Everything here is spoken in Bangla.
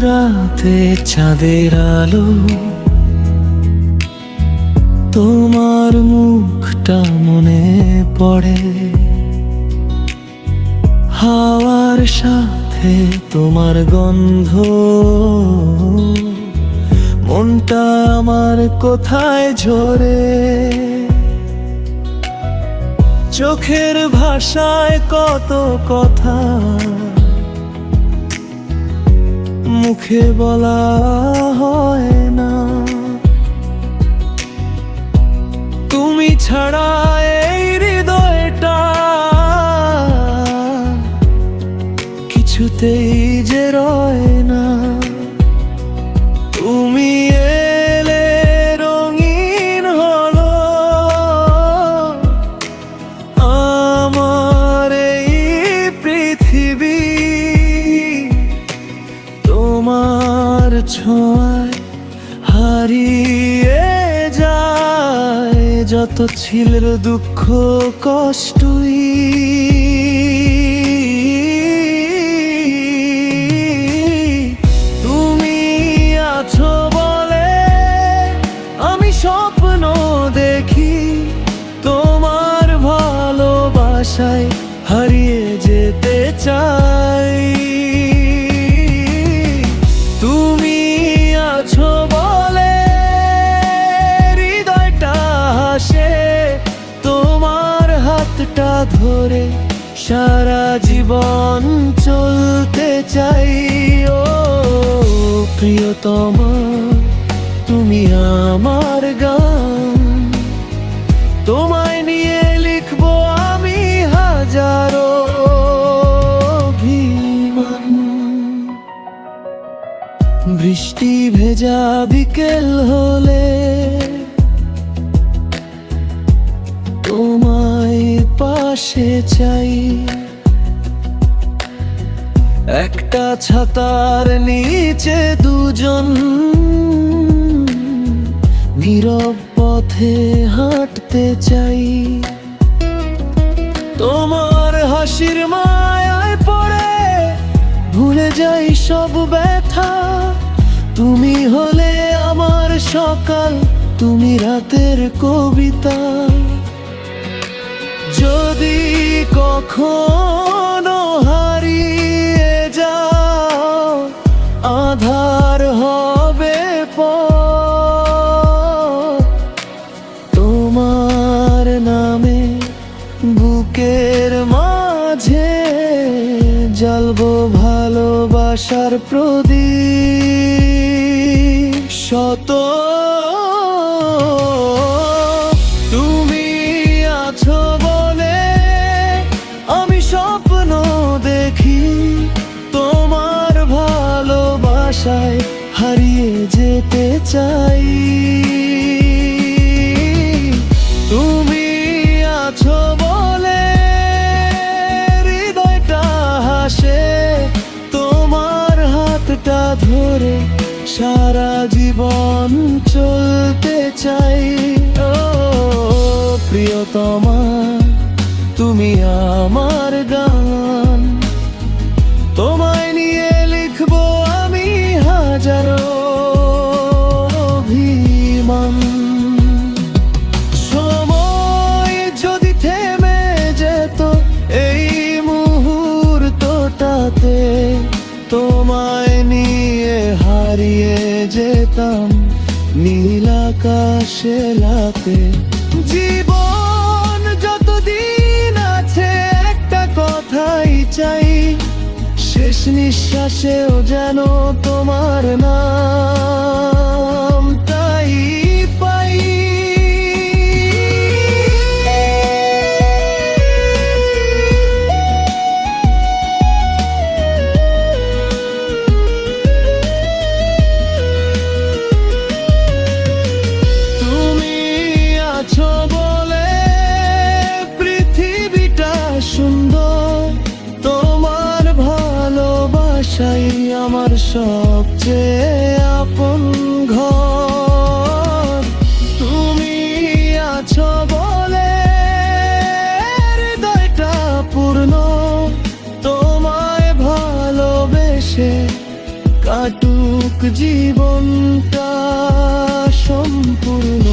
রাতে চাঁদের আলো, তোমার মুখটা মনে পড়ে। হাওয়ার সাথে তোমার গন্ধ, মনটা আমার কোথায় ঝরে। চোখের ভাষায় কত কথা মুখে বলা হয় না। তুমি ছাড়া এই হৃদয়টা কিছুতেই যে রয় না। তুমি এলে রঙিন হলো আমার এই পৃথিবী। তোমার ছোঁয়ায় হারিয়ে যায় যত ছিল দুঃখ কষ্টই। তুমি আছো বলে আমি স্বপ্ন দেখি, তোমার ভালোবাসায় হারিয়ে যেতে চাই। তুমি আছো বলে হৃদয়টা হাসে, তোমার হাতটা ধরে সারা জীবন চলতে চাই। ও প্রিয়তমা, তুমি আমার গান, তোমায় নিয়ে লিখবো আমি হাজারো অভিমান। বৃষ্টি ভেজা বিকেল হলে তোমায় পাশে চাই। একটা ছাতার নিচে দুজন নীরব পথে হাঁটতে চাই। তোমার হাসির মায়ায় পড়ে ভুলে যাই সব ব্যথা। তুমি হলে আমার সকাল, তুমি রাতের কবিতা। যদি কখনো হারিয়ে যাও আধার হবে পথ, তোমার নামে বুকের মাঝে জ্বালবো ভালোবাসার প্রদীপ শত। তুমি আছো বলে আমি স্বপ্ন দেখি, তোমার ভালোবাসায় হারিয়ে যেতে চাই। তুমি আছো বলে হৃদয়টা হাসে, তোমার হাতটা ধরে সারা জীবন চলতে চাই। ও প্রিয়তমা, তুমি আমার গান, তোমায় নিয়ে লিখবো আমি হাজারো অভিমান। সময় যদি থেমে যেত এই মুহূর্তটাতে, তোমায় নিয়ে হারিয়ে যেতাম নীল আকাশে লাতে। জীবন যতদিন আছে একটা কথাই চাই, শেষ নিঃশ্বাসেও যেন তোমার নামটাই পাই। তুমি আছো বলে পৃথিবীটা সুন্দর, তোমার ভালোবাসাই আমার সবচেয়ে আপন ঘর। তুমি আছো বলে হৃদয়টা পূর্ণ, তোমায় ভালোবেসে কাটু জীবনটা সম্পূর্ণ।